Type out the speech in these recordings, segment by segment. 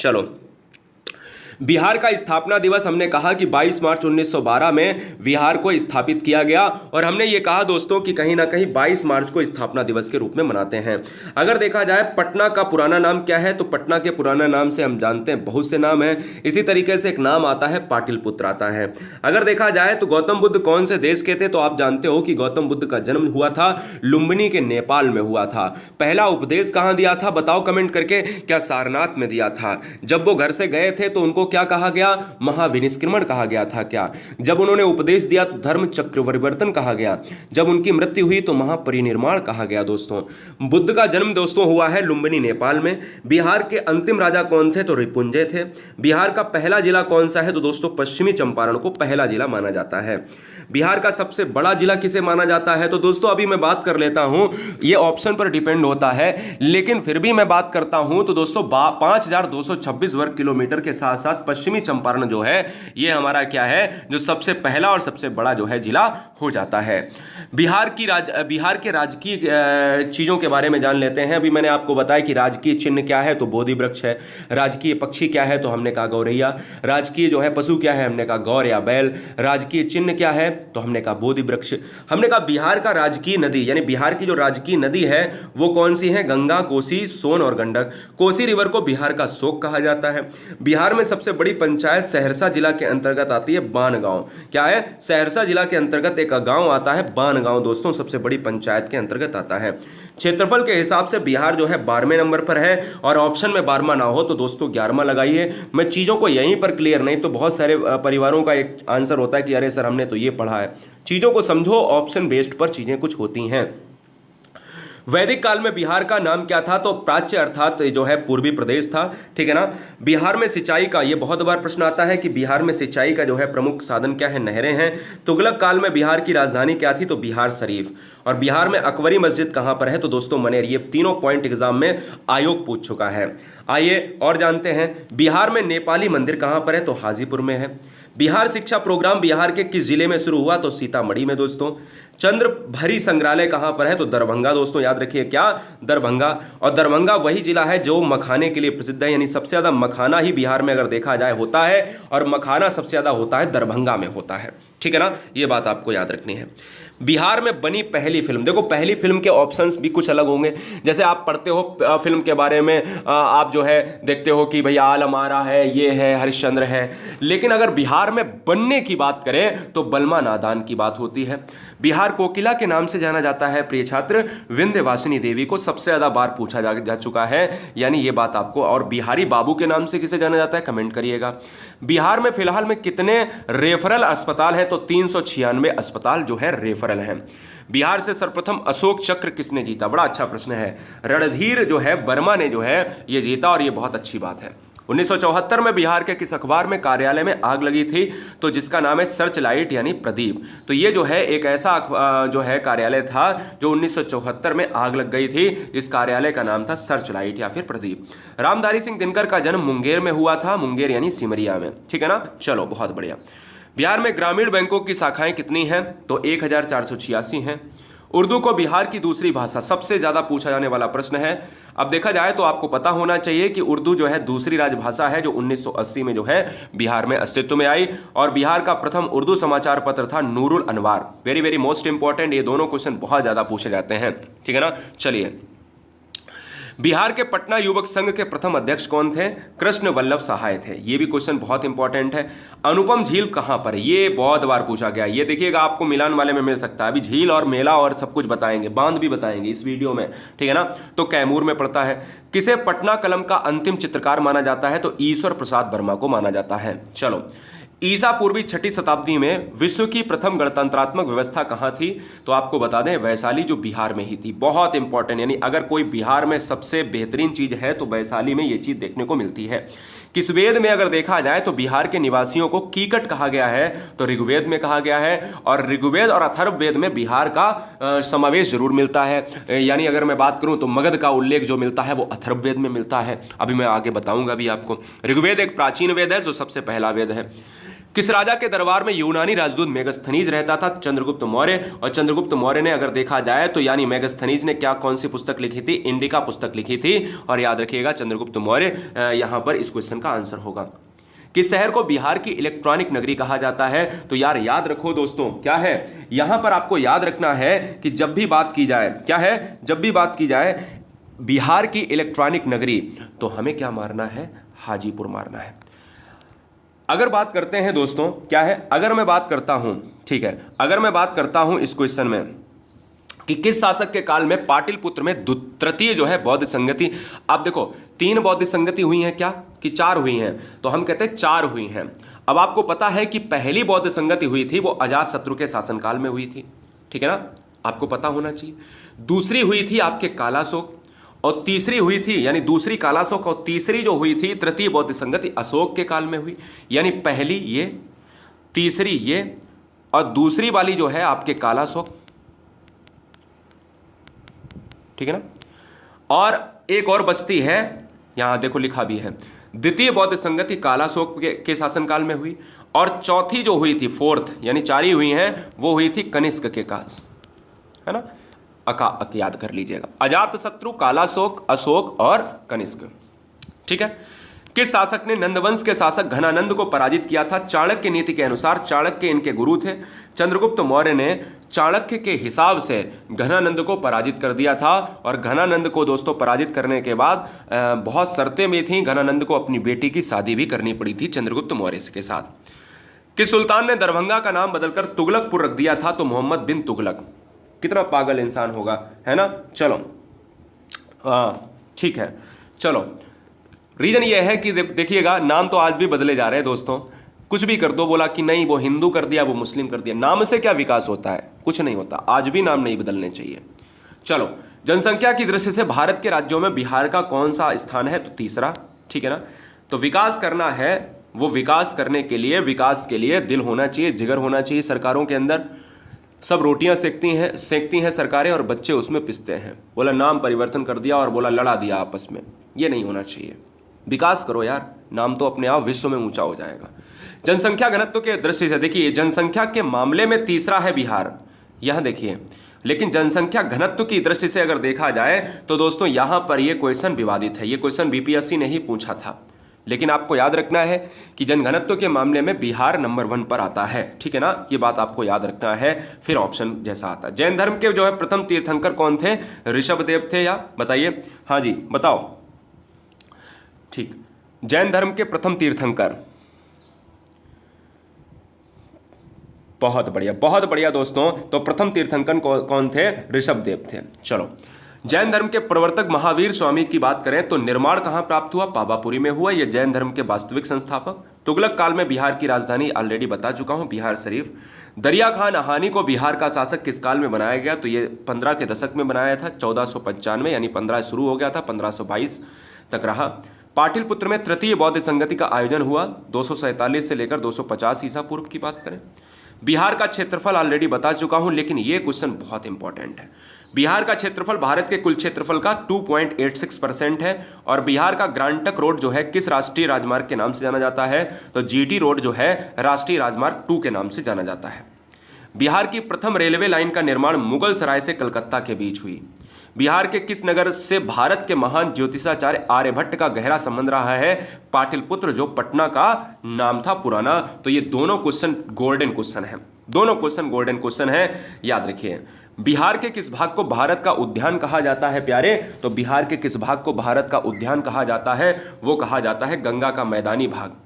चलो, बिहार का स्थापना दिवस हमने कहा कि 22 मार्च 1912 में बिहार को स्थापित किया गया, और हमने ये कहा दोस्तों कि कहीं ना कहीं 22 मार्च को स्थापना दिवस के रूप में मनाते हैं। अगर देखा जाए पटना का पुराना नाम क्या है, तो पटना के पुराना नाम से हम जानते हैं बहुत से नाम हैं। इसी तरीके से एक नाम आता है पाटलिपुत्र आता है। अगर देखा जाए तो गौतम बुद्ध कौन से देश के थे, तो आप जानते हो कि गौतम बुद्ध का जन्म हुआ था लुम्बिनी के नेपाल में हुआ था। पहला उपदेश कहां दिया था बताओ कमेंट करके, क्या सारनाथ में दिया था? जब वो घर से गए थे तो उनको क्या कहा गया? महाविनिष्क्रमण कहा गया था क्या? जब उन्होंने उपदेश दिया तो धर्म चक्रवर्तन कहा गया। जब उनकी मृत्यु हुई तो महापरिनिर्वाण कहा गया। दोस्तों, बुद्ध का जन्म दोस्तों हुआ है लुम्बिनी नेपाल में। बिहार के अंतिम राजा कौन थे? तो रिपुंजय थे। बिहार का पहला जिला कौन सा है? तो दोस्तों पश्चिमी चंपारण को पहला जिला माना जाता है। बिहार का सबसे बड़ा जिला किसे माना जाता है? तो दोस्तों अभी मैं बात कर लेता हूं, ये ऑप्शन पर डिपेंड होता है, लेकिन फिर भी मैं बात करता हूं तो दोस्तों 5226 वर्ग किलोमीटर के साथ साथ पश्चिमी चंपारण जो है ये हमारा क्या है, जो सबसे पहला और सबसे बड़ा जो है जिला हो जाता है। बिहार के राजकीय चीजों के बारे में जान लेते हैं। अभी मैंने आपको बताया कि राजकीय चिन्ह क्या है, तो बोधि वृक्ष है। राजकीय पक्षी क्या है, तो हमने कहा गौरैया। राजकीय जो है पशु क्या है, हमने कहा गौर या बैल। राजकीय चिन्ह क्या है, तो हमने कहा बोधि वृक्ष। हमने कहा बिहार का राजकीय नदी, यानी बिहार की जो राजकीय नदी है वो कौन सी है? गंगा, कोसी, सोन और गंडक। कोसी रिवर को बिहार का शोक कहा जाता है। बिहार में सबसे बड़ी पंचायत सहरसा जिला के अंतर्गत आती है बानगांव। क्या है? सहरसा जिला के अंतर्गत एक गांव आता है बानगांव, दोस्तों सबसे बड़ी पंचायत के अंतर्गत आता है। क्षेत्रफल के हिसाब से बिहार जो है 12वें नंबर पर है, और ऑप्शन में 12वां ना हो तो दोस्तों 11वां लगाइए। मैं चीजों को यहीं पर क्लियर, नहीं तो बहुत सारे परिवारों का एक आंसर होता है कि अरे सर हमने तो ये पढ़ा है। चीजों को समझो, ऑप्शन बेस्ड पर चीजें कुछ होती हैं। वैदिक काल में बिहार का नाम क्या था? तो प्राच्य अर्थात जो है पूर्वी प्रदेश था। ठीक है ना। बिहार में सिंचाई का, ये बहुत बार प्रश्न आता है कि बिहार में सिंचाई का जो है प्रमुख साधन क्या है? नहरें हैं। तुगलक काल में बिहार की राजधानी क्या थी? तो बिहार शरीफ। और बिहार में अकबरी मस्जिद कहां पर है? तो दोस्तों मनेर। ये तीनों पॉइंट एग्जाम में आयोग पूछ चुका है। आइए और जानते हैं, बिहार में नेपाली मंदिर कहां पर है? तो हाजीपुर में है। बिहार शिक्षा प्रोग्राम बिहार के किस जिले में शुरू हुआ? तो सीतामढ़ी में। दोस्तों, चंद्र भरी संग्रहालय कहां पर है? तो दरभंगा। दोस्तों याद रखिए, क्या? दरभंगा। और दरभंगा वही जिला है जो मखाने के लिए प्रसिद्ध है, यानी सबसे ज्यादा मखाना ही बिहार में अगर देखा जाए होता है, और मखाना सबसे ज्यादा होता है दरभंगा में होता है। ठीक है ना, ये बात आपको याद रखनी है। बिहार में बनी पहली फिल्म, देखो पहली फिल्म के ऑप्शंस भी कुछ अलग होंगे। जैसे आप पढ़ते हो फिल्म के बारे में, आप जो है देखते हो कि भैया आलम आरा है, ये है, हरिश्चंद्र है, लेकिन अगर बिहार में बनने की बात करें तो बलमा नादान की बात होती है। बिहार कोकिला के नाम से जाना जाता है प्रिय छात्र, विंध्यवासिनी देवी को सबसे ज्यादा बार पूछा जा चुका है, यानी ये बात आपको। और बिहारी बाबू के नाम से किसे जाना जाता है? कमेंट करिएगा। बिहार में फिलहाल में कितने रेफरल अस्पताल हैं? तो 396 अस्पताल जो है रेफरल हैं। बिहार से सर्वप्रथम अशोक चक्र किसने जीता? बड़ा अच्छा प्रश्न है। रणधीर जो है वर्मा ने जो है ये जीता, और ये बहुत अच्छी बात है। 1974 में बिहार के किस अखबार में कार्यालय में आग लगी थी? तो जिसका नाम है सर्च लाइट यानी प्रदीप। तो ये जो है एक ऐसा जो है कार्यालय था जो 1974 में आग लग गई थी। इस कार्यालय का नाम था सर्च लाइट या फिर प्रदीप। रामधारी सिंह दिनकर का जन्म मुंगेर में हुआ था, मुंगेर यानी सिमरिया में। ठीक है ना, चलो बहुत बढ़िया। बिहार में ग्रामीण बैंकों की शाखाएं कितनी हैं? तो 1486 हैं। उर्दू को बिहार की दूसरी भाषा, सबसे ज्यादा पूछा जाने वाला प्रश्न है। अब देखा जाए तो आपको पता होना चाहिए कि उर्दू जो है दूसरी राजभाषा है जो 1980 में जो है बिहार में अस्तित्व में आई, और बिहार का प्रथम उर्दू समाचार पत्र था नूरुल अनवार। वेरी वेरी मोस्ट इंपॉर्टेंट, ये दोनों क्वेश्चन बहुत ज्यादा पूछे जाते हैं। ठीक है ना, चलिए। बिहार के पटना युवक संघ के प्रथम अध्यक्ष कौन थे? कृष्ण वल्लभ सहाय थे। ये भी क्वेश्चन बहुत इंपॉर्टेंट है। अनुपम झील कहां पर है? ये बहुत बार पूछा गया। ये देखिएगा आपको मिलान वाले में मिल सकता है। अभी झील और मेला और सब कुछ बताएंगे, बांध भी बताएंगे इस वीडियो में। ठीक है ना, तो कैमूर में पड़ता है। किसे पटना कलम का अंतिम चित्रकार माना जाता है? तो ईश्वर प्रसाद वर्मा को माना जाता है। चलो, ईसा पूर्वी 6ठी शताब्दी में विश्व की प्रथम गणतंत्रात्मक व्यवस्था कहां थी? तो आपको बता दें वैशाली, जो बिहार में ही थी। बहुत इंपॉर्टेंट, यानी अगर कोई बिहार में सबसे बेहतरीन चीज है तो वैशाली में ये चीज देखने को मिलती है। किस वेद में अगर देखा जाए तो बिहार के निवासियों को कीकट कहा गया है? तो ऋग्वेद में कहा गया है, और ऋग्वेद और अथर्ववेद में बिहार का समावेश जरूर मिलता है। यानी अगर मैं बात करूं तो मगध का उल्लेख जो मिलता है वो अथर्ववेद में मिलता है। अभी मैं आगे बताऊंगा भी आपको। ऋग्वेद एक प्राचीन वेद है जो सबसे पहला वेद है। किस राजा के दरबार में यूनानी राजदूत मेगस्थनीज रहता था? चंद्रगुप्त मौर्य। और चंद्रगुप्त मौर्य ने अगर देखा जाए तो यानी मेगस्थनीज ने क्या कौन सी पुस्तक लिखी थी? इंडिका पुस्तक लिखी थी। और याद रखिएगा चंद्रगुप्त मौर्य यहां पर इस क्वेश्चन का आंसर होगा। किस शहर को बिहार की इलेक्ट्रॉनिक नगरी कहा जाता है? तो यार याद रखो दोस्तों, क्या है यहां पर आपको याद रखना है कि जब भी बात की जाए, क्या है, जब भी बात की जाए बिहार की इलेक्ट्रॉनिक नगरी, तो हमें क्या मारना है? हाजीपुर मारना है। अगर बात करते हैं दोस्तों, क्या है, अगर मैं बात करता हूं, ठीक है, अगर मैं बात करता हूं इस क्वेश्चन में कि किस शासक के काल में पाटलिपुत्र में तृतीय जो है बौद्ध संगति, आप देखो 3 बौद्ध संगति हुई हैं क्या कि 4 हुई हैं? तो हम कहते हैं 4 हुई हैं। अब आपको पता है कि पहली बौद्ध संगति हुई थी वो अजातशत्रु के शासनकाल में हुई थी, ठीक है ना, आपको पता होना चाहिए। दूसरी हुई थी आपके कालाशोक, और तीसरी हुई थी, यानी दूसरी कालाशोक, और तीसरी जो हुई थी तृतीय बौद्ध संगति अशोक के काल में हुई। यानी पहली ये, तीसरी ये, और दूसरी वाली जो है आपके कालाशोक, ठीक है ना। और एक और बचती है, यहां देखो लिखा भी है, द्वितीय बौद्ध संगति कालाशोक के शासनकाल में हुई। और चौथी जो हुई थी, फोर्थ, यानी 4 ही हुई हैं, वो हुई थी कनिष्क के काल, है ना। याद कर लीजिएगा, अजातशत्रु, कालाशोक, अशोक और कनिष्क, ठीक है। किस शासक ने नंदवंश के शासक घनानंद को पराजित किया था? चाणक्य नीति के अनुसार चाणक्य इनके गुरु थे। चंद्रगुप्त मौर्य ने चाणक्य के हिसाब से घनानंद को पराजित कर दिया था। और घनानंद को दोस्तों पराजित करने के बाद बहुत शर्तें भी थीं। घनानंद को अपनी बेटी की शादी भी करनी पड़ी थी चंद्रगुप्त मौर्य के साथ। किस सुल्तान ने दरभंगा का नाम बदलकर तुगलकपुर रख दिया था? तो मोहम्मद बिन तुगलक। कितना पागल इंसान होगा, है ना। चलो ठीक है, चलो। रीजन ये है कि देखिएगा, नाम तो आज भी बदले जा रहे हैं दोस्तों। कुछ भी कर दो, बोला कि नहीं वो हिंदू कर दिया, वो मुस्लिम कर दिया, नाम से क्या विकास होता है? कुछ नहीं होता। आज भी नाम नहीं बदलने चाहिए। चलो, जनसंख्या की दृष्टि से भारत के राज्यों में बिहार का कौन सा स्थान है? तो तीसरा, ठीक है ना। तो विकास करना है, वो विकास करने के लिए दिल होना चाहिए, जिगर होना चाहिए सरकारों के अंदर। सब रोटियां सेकती हैं सरकारें और बच्चे उसमें पिसते हैं। बोला नाम परिवर्तन कर दिया और बोला लड़ा दिया आपस में, ये नहीं होना चाहिए। विकास करो यार, नाम तो अपने आप विश्व में ऊंचा हो जाएगा। जनसंख्या घनत्व के दृष्टि से देखिए, जनसंख्या के मामले में तीसरा है बिहार, यहां देखिए। लेकिन जनसंख्या घनत्व की दृष्टि से अगर देखा जाए तो दोस्तों यहां पर यह क्वेश्चन विवादित है। यह क्वेश्चन बीपीएससी ने ही पूछा था, लेकिन आपको याद रखना है कि जनघनत्व के मामले में बिहार नंबर 1 पर आता है, ठीक है ना। ये बात आपको याद रखना है। फिर ऑप्शन जैसा आता है। जैन धर्म के जो है प्रथम तीर्थंकर कौन थे? ऋषभदेव थे, या बताइए। हाँ जी बताओ, ठीक। जैन धर्म के प्रथम तीर्थंकर, बहुत बढ़िया दोस्तों। तो प्रथम तीर्थंकर कौन थे? ऋषभदेव थे। चलो, जैन धर्म के प्रवर्तक महावीर स्वामी की बात करें तो निर्माण कहां प्राप्त हुआ? पावापुरी में हुआ। यह जैन धर्म के वास्तविक संस्थापक। तुगलक काल में बिहार की राजधानी ऑलरेडी बता चुका हूं, बिहार शरीफ। दरिया खान नहानी को बिहार का शासक किस काल में बनाया गया? तो ये 15 के दशक में बनाया था, 1495, यानी 15 शुरू हो गया था, 1522 तक रहा। पाटलिपुत्र में तृतीय बौद्ध संगति का आयोजन हुआ 247 से लेकर 250 ईसा पूर्व की बात करें। बिहार का क्षेत्रफल ऑलरेडी बता चुका हूं, लेकिन यह क्वेश्चन बहुत इंपॉर्टेंट है। बिहार का क्षेत्रफल भारत के कुल क्षेत्रफल का 2.86% है। और बिहार का ग्रांटक रोड जो है किस राष्ट्रीय राजमार्ग के नाम से जाना जाता है? तो जीटी रोड जो है राष्ट्रीय राजमार्ग 2 के नाम से जाना जाता है। बिहार की प्रथम रेलवे लाइन का निर्माण मुगल सराय से कलकत्ता के बीच हुई। बिहार के किस नगर से भारत के महान ज्योतिषाचार्य आर्यभट्ट का गहरा संबंध रहा है? पाटलिपुत्र, जो पटना का नाम था पुराना। तो ये दोनों क्वेश्चन गोल्डन क्वेश्चन है, दोनों क्वेश्चन गोल्डन क्वेश्चन है, याद रखिए। बिहार के किस भाग को भारत का उद्यान कहा जाता है प्यारे? तो बिहार के किस भाग को भारत का उद्यान कहा जाता है? वो कहा जाता है गंगा का मैदानी भाग।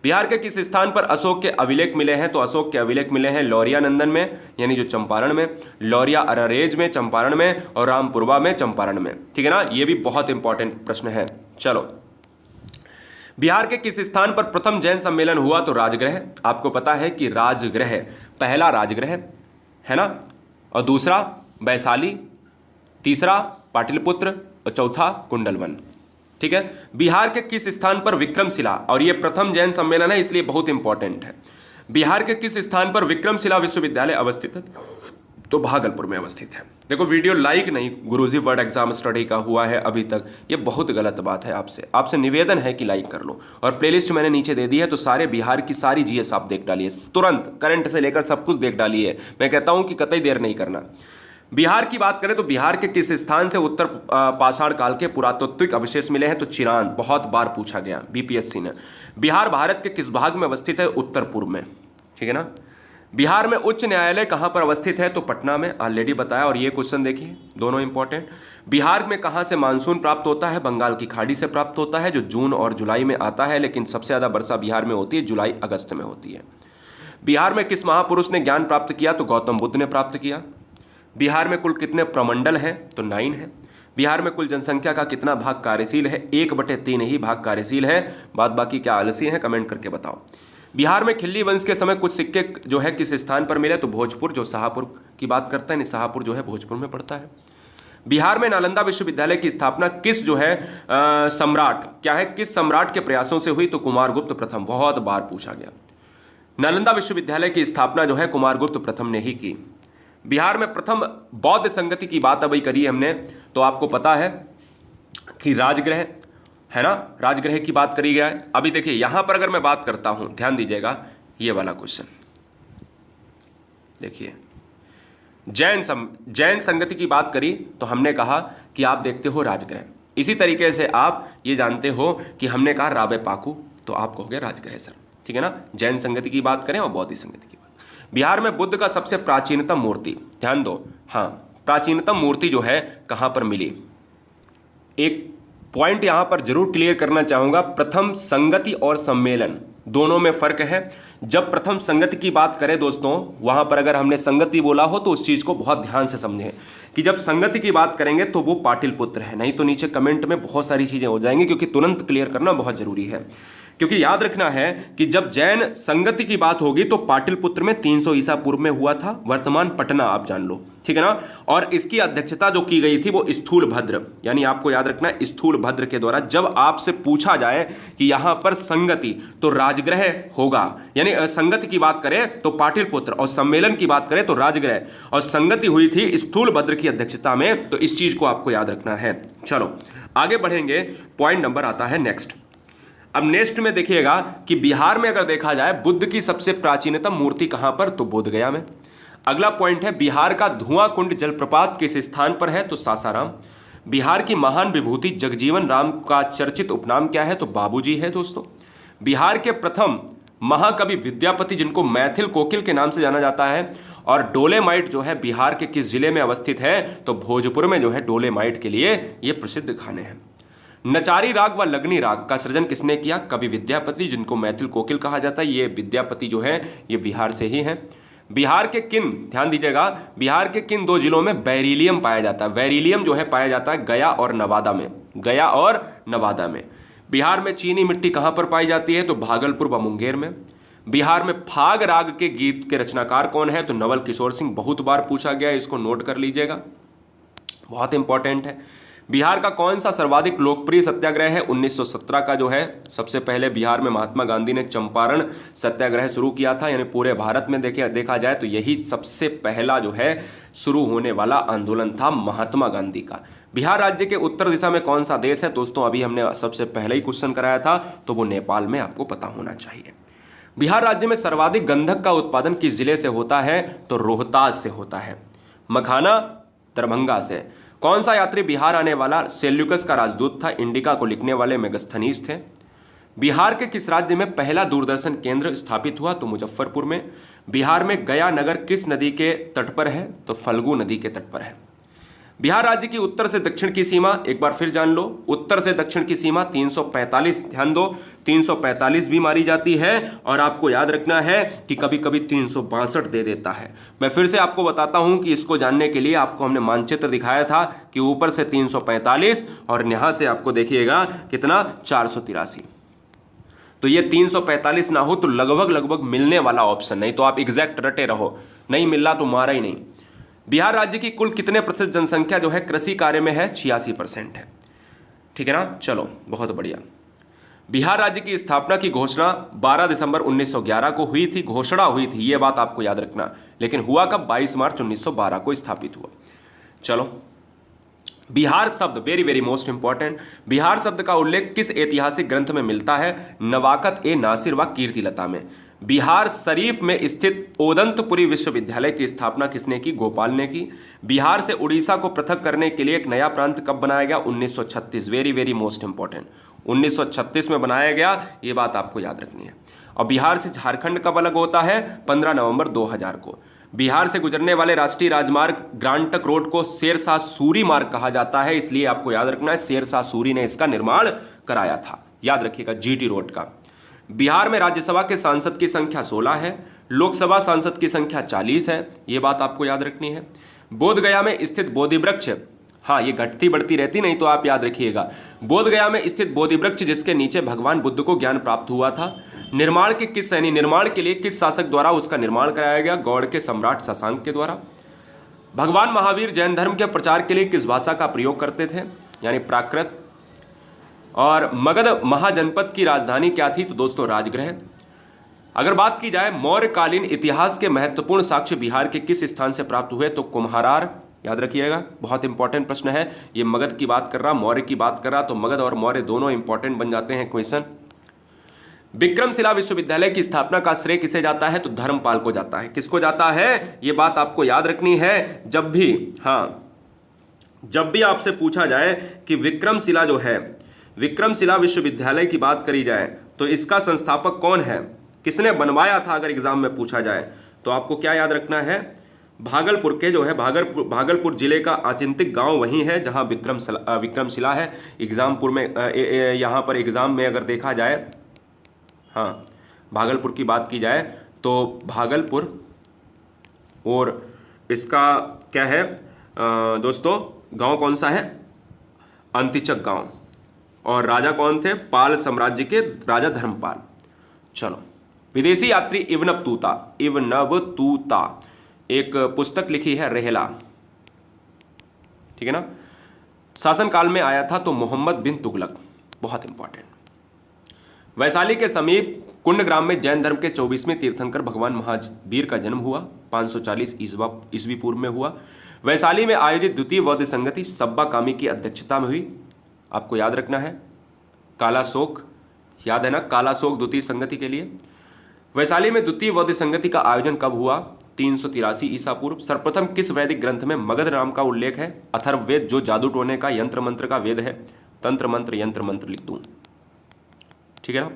बिहार के किस स्थान पर अशोक के अभिलेख मिले हैं? तो अशोक के अभिलेख मिले हैं लौरिया नंदन में, यानी जो चंपारण में, लौरिया अररेज में चंपारण में, और रामपुरवा में चंपारण में, ठीक है ना। ये भी बहुत इंपॉर्टेंट प्रश्न है। चलो, बिहार के किस स्थान पर प्रथम जैन सम्मेलन हुआ? तो राजगृह। आपको पता है कि राजगृह, पहला राजगृह है ना, और दूसरा वैशाली, तीसरा पाटलिपुत्र, और चौथा कुंडलवन, ठीक है। बिहार के किस स्थान पर विक्रमशिला, और यह प्रथम जैन सम्मेलन है इसलिए बहुत इंपॉर्टेंट है। बिहार के किस स्थान पर विक्रमशिला विश्वविद्यालय अवस्थित है? तो भागलपुर में अवस्थित है। देखो वीडियो लाइक नहीं, गुरुजी वर्ड एग्जाम स्टडी का हुआ है अभी तक, ये बहुत गलत बात है। आपसे निवेदन है कि लाइक कर लो। और प्लेलिस्ट मैंने नीचे दे दी है, तो सारे बिहार की सारी जीएस आप देख डालिए, तुरंत करंट से लेकर सब कुछ देख डालिए। मैं कहता हूं कि कतई देर नहीं करना। बिहार की बात करें तो बिहार के किस स्थान से उत्तर पाषाण काल के पुरातात्विक अवशेष मिले हैं? तो चिरांद, बहुत बार पूछा गया बीपीएससी ने। बिहार भारत के किस भाग में अवस्थित है? उत्तर पूर्व में, ठीक है ना। बिहार में उच्च न्यायालय कहां पर अवस्थित है? तो पटना में, ऑलरेडी बताया। और ये क्वेश्चन देखिए, दोनों इंपॉर्टेंट। बिहार में कहां से मानसून प्राप्त होता है? बंगाल की खाड़ी से प्राप्त होता है, जो जून और जुलाई में आता है, लेकिन सबसे ज्यादा वर्षा बिहार में होती है, जुलाई अगस्त में होती है। बिहार में किस महापुरुष ने ज्ञान प्राप्त किया? तो गौतम बुद्ध ने प्राप्त किया। बिहार में कुल कितने प्रमंडल हैं? तो 9 है। बिहार में कुल जनसंख्या का कितना भाग कार्यशील है? 1/3 ही भाग कार्यशील है, बाद बाकी क्या आलसी हैं? कमेंट करके बताओ। बिहार में खिल्ली वंश के समय कुछ सिक्के जो है किस स्थान पर मिले? तो भोजपुर, जो शाहपुर की बात करता है, शाहपुर जो है भोजपुर में पड़ता है। बिहार में नालंदा विश्वविद्यालय की स्थापना किस जो है सम्राट, क्या है, किस सम्राट के प्रयासों से हुई? तो कुमारगुप्त प्रथम, बहुत बार पूछा गया। नालंदा विश्वविद्यालय की स्थापना जो है कुमारगुप्त प्रथम ने ही की। बिहार में प्रथम बौद्ध संगति की बात अभी करी हमने, तो आपको पता है कि राजगृह है ना, राजगृह की बात करी गया है। अभी देखिए यहां पर अगर मैं बात करता हूं, ध्यान दीजिएगा, ये वाला क्वेश्चन देखिए, जैन संगति की बात करी तो हमने कहा कि आप देखते हो राजगृह। इसी तरीके से आप ये जानते हो कि हमने कहा राबे पाकू, तो आप कहोगे राजगृह सर, ठीक है ना। जैन संगति की बात करें और बौद्ध संगति की बात। बिहार में बुद्ध का सबसे प्राचीनतम मूर्ति, ध्यान दो, हाँ, प्राचीनतम मूर्ति जो है कहां पर मिली? एक पॉइंट यहां पर जरूर क्लियर करना चाहूंगा, प्रथम संगति और सम्मेलन दोनों में फर्क है। जब प्रथम संगति की बात करें दोस्तों, वहां पर अगर हमने संगति बोला हो तो उस चीज को बहुत ध्यान से समझें कि जब संगति की बात करेंगे तो वो पाटिलपुत्र है, नहीं तो नीचे कमेंट में बहुत सारी चीजें हो जाएंगी, क्योंकि तुरंत क्लियर करना बहुत जरूरी है। क्योंकि याद रखना है कि जब जैन संगति की बात होगी तो पाटिलपुत्र में 300 ईसा पूर्व में हुआ था, वर्तमान पटना आप जान लो, ठीक है ना। और इसकी अध्यक्षता जो की गई थी वो स्थूल भद्र, यानी आपको याद रखना है स्थूल भद्र के द्वारा। जब आपसे पूछा जाए कि यहां पर संगति तो राजगृह होगा, यानी संगति की बात करें तो पाटिलपुत्र और सम्मेलन की बात करें तो राजगृह, और संगति हुई थी स्थूल भद्र की अध्यक्षता में, तो इस चीज को आपको याद रखना है। चलो आगे बढ़ेंगे, पॉइंट नंबर आता है नेक्स्ट। अब नेक्स्ट में देखिएगा कि बिहार में अगर देखा जाए बुद्ध की सबसे प्राचीनतम मूर्ति कहां पर? तो बोधगया में। अगला पॉइंट है, बिहार का धुआं कुंड जलप्रपात किस स्थान पर है? तो सासाराम। बिहार की महान विभूति जगजीवन राम का चर्चित उपनाम क्या है? तो बाबूजी है दोस्तों। बिहार के प्रथम महाकवि विद्यापति, जिनको मैथिल कोकिल के नाम से जाना जाता है, और डोलेमाइट जो है बिहार के किस जिले में अवस्थित है? तो भोजपुर में जो है डोलेमाइट के लिए ये प्रसिद्ध खाने हैं। नचारी राग व लगनी राग का सृजन किसने किया? कवि विद्यापति, जिनको मैथिल कोकिल कहा जाता है। ये विद्यापति जो है ये बिहार से ही है। बिहार के किन, ध्यान दीजिएगा, बिहार के किन 2 जिलों में बेरिलियम पाया जाता है? बेरिलियम जो है पाया जाता है गया और नवादा में, गया और नवादा में। बिहार में चीनी मिट्टी कहां पर पाई जाती है? तो भागलपुर व मुंगेर में। बिहार में फाग राग के गीत के रचनाकार कौन है? तो नवल किशोर सिंह, बहुत बार पूछा गया, इसको नोट कर लीजिएगा, बहुत इंपॉर्टेंट है। बिहार का कौन सा सर्वाधिक लोकप्रिय सत्याग्रह है? 1917 का जो है सबसे पहले बिहार में महात्मा गांधी ने चंपारण सत्याग्रह शुरू किया था, यानी पूरे भारत में देखा जाए तो यही सबसे पहला जो है शुरू होने वाला आंदोलन था महात्मा गांधी का। बिहार राज्य के उत्तर दिशा में कौन सा देश है? दोस्तों अभी हमने सबसे पहले ही क्वेश्चन कराया था, तो वो नेपाल में आपको पता होना चाहिए। बिहार राज्य में सर्वाधिक गंधक का उत्पादन किस जिले से होता है? तो रोहतास से होता है। मखाना दरभंगा से। कौन सा यात्री बिहार आने वाला सेल्यूकस का राजदूत था? इंडिका को लिखने वाले मेगस्थनीज थे। बिहार के किस राज्य में पहला दूरदर्शन केंद्र स्थापित हुआ? तो मुजफ्फरपुर में। बिहार में गया नगर किस नदी के तट पर है? तो फल्गु नदी के तट पर है। बिहार राज्य की उत्तर से दक्षिण की सीमा एक बार फिर जान लो, उत्तर से दक्षिण की सीमा 345, ध्यान दो 345 भी मारी जाती है, और आपको याद रखना है कि कभी कभी 362 दे देता है। मैं फिर से आपको बताता हूं कि इसको जानने के लिए आपको हमने मानचित्र दिखाया था कि ऊपर से 345 और यहां से आपको देखिएगा कितना 483, तो ये 345 ना हो तो लगभग मिलने वाला ऑप्शन, नहीं तो आप एग्जैक्ट रटे रहो, नहीं मिल रहा तो मारा ही नहीं। बिहार राज्य की कुल कितने प्रतिशत जनसंख्या जो है कृषि कार्य में है? 86% है, ठीक है ना। चलो बहुत बढ़िया। बिहार राज्य की स्थापना की घोषणा 12 दिसंबर 1911 को हुई थी, घोषणा हुई थी, ये बात आपको याद रखना, लेकिन हुआ कब? 22 मार्च 1912 को स्थापित हुआ। चलो, बिहार शब्द very very most important. Bihar शब्द का उल्लेख किस ऐतिहासिक ग्रंथ में मिलता है? नवाकत ए नासिर व कीर्तिलता में। बिहार शरीफ में स्थित ओदंतपुरी विश्वविद्यालय की स्थापना किसने की? गोपाल ने की। बिहार से उड़ीसा को पृथक करने के लिए एक नया प्रांत कब बनाया गया? 1936। वेरी वेरी मोस्ट इंपॉर्टेंट, 1936 में बनाया गया, ये बात आपको याद रखनी है। और बिहार से झारखंड कब अलग होता है? 15 नवंबर 2000 को। बिहार से गुजरने वाले राष्ट्रीय राजमार्ग ग्रांटक रोड को शेरशाह सूरी मार्ग कहा जाता है, इसलिए आपको याद रखना है शेरशाह सूरी ने इसका निर्माण कराया था। याद रखिएगा, जीटी रोड का। बिहार में राज्यसभा के सांसद की संख्या 16 है, लोकसभा सांसद की संख्या 40 है, यह बात आपको याद रखनी है। बोधगया में स्थित बोधि वृक्ष, हाँ ये घटती बढ़ती रहती, नहीं तो आप याद रखिएगा। बोधगया में स्थित बोधि वृक्ष जिसके नीचे भगवान बुद्ध को ज्ञान प्राप्त हुआ था, निर्माण के लिए किस शासक द्वारा उसका निर्माण कराया गया? गौड़ के सम्राट शशांक के द्वारा। भगवान महावीर जैन धर्म के प्रचार के लिए किस भाषा का प्रयोग करते थे? यानी प्राकृत। और मगध महाजनपद की राजधानी क्या थी? तो दोस्तों राजगृह। अगर बात की जाए मौर्यकालीन इतिहास के महत्वपूर्ण साक्ष्य बिहार के किस स्थान से प्राप्त हुए? तो कुम्हारार। याद रखिएगा, बहुत इंपॉर्टेंट प्रश्न है ये। मगध की बात कर रहा, मौर्य की बात कर रहा, तो मगध और मौर्य दोनों इंपॉर्टेंट बन जाते हैं क्वेश्चन। विक्रमशिला विश्वविद्यालय की स्थापना का श्रेय किसे जाता है? तो धर्मपाल को जाता है। किसको जाता है? ये बात आपको याद रखनी है। जब भी आपसे पूछा जाए कि विक्रमशिला जो है, विक्रमशिला विश्वविद्यालय की बात करी जाए तो इसका संस्थापक कौन है, किसने बनवाया था, अगर एग्जाम में पूछा जाए तो आपको क्या याद रखना है? भागलपुर के जो है, भागलपुर जिले का आचिंतिक गांव वही है जहां विक्रमशिला है। एग्जामपुर में यहाँ पर एग्जाम में अगर देखा जाए, हाँ भागलपुर की बात की जाए तो भागलपुर, और इसका क्या है दोस्तों, गांव कौन सा है? अंतिचक गांव। और राजा कौन थे? पाल साम्राज्य के राजा धर्मपाल। चलो, विदेशी यात्री इब्न बतूता एक पुस्तक लिखी है, रेहला, ठीक है ना। शासनकाल में आया था तो मोहम्मद बिन तुगलक, बहुत इंपॉर्टेंट। वैशाली के समीप कुंडग्राम में जैन धर्म के 24वें तीर्थंकर भगवान महावीर का जन्म हुआ, 540 ईस्वी पूर्व में हुआ। वैशाली में आयोजित द्वितीय बौद्ध संगति सब्बा कामी की अध्यक्षता में हुई। आपको याद रखना है, काला शोक, याद है ना, काला शोक द्वितीय संगति के लिए। वैशाली में द्वितीय बौद्ध संगति का आयोजन कब हुआ? 383 ईसा पूर्व। सर्वप्रथम किस वैदिक ग्रंथ में मगध नाम का उल्लेख है? अथर्ववेद, जो जादू टोने का, यंत्र मंत्र का वेद है। तंत्र मंत्र, यंत्र मंत्र लिख दूं, ठीक है ना।